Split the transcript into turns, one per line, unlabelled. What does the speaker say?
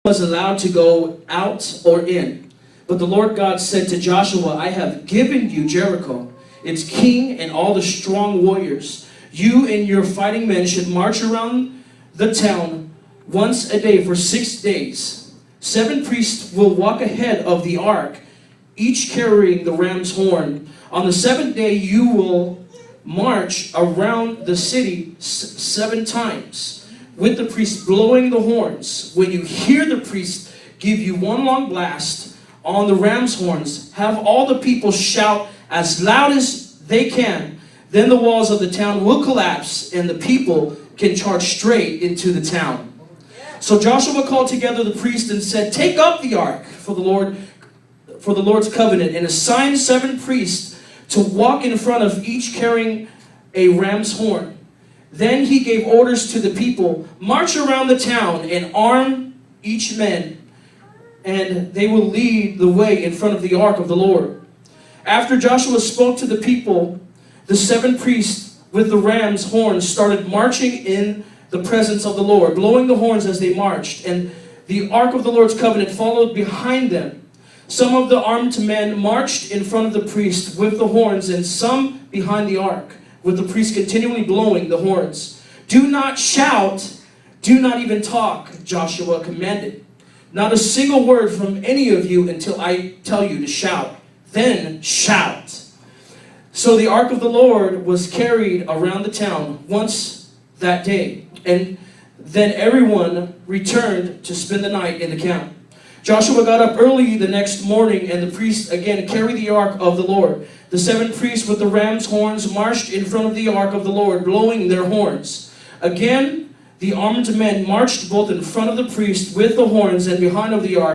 was allowed to go out or in. But the Lord God said to Joshua, I have given you Jericho, its king and all the strong warriors. You and your fighting men should march around the town once a day for 6 days. 7 priests will walk ahead of the ark, each carrying the ram's horn. On the 7th day you will march around the city 7 times, with the priests blowing the horns. When you hear the priest give you one long blast on the ram's horns, have all the people shout as loud as they can. Then the walls of the town will collapse and the people can charge straight into the town. So Joshua called together the priests and said, take up the ark for the Lord's covenant, and assigned 7 priests to walk in front of each carrying a ram's horn. Then he gave orders to the people, march around the town and arm each man, and they will lead the way in front of the ark of the Lord. After Joshua spoke to the people, the 7 priests with the ram's horns started marching in the presence of the Lord, blowing the horns as they marched, and the ark of the Lord's covenant followed behind them. Some of the armed men marched in front of the priest with the horns, and some behind the ark, with the priest continually blowing the horns. Do not shout, do not even talk, Joshua commanded. Not a single word from any of you until I tell you to shout. Then shout. So the ark of the Lord was carried around the town once that day, and then everyone returned to spend the night in the camp. Joshua got up early the next morning, and the priests again carried the ark of the Lord. The 7 priests with the ram's horns marched in front of the ark of the Lord, blowing their horns. Again, the armed men marched both in front of the priest with the horns and behind of the ark.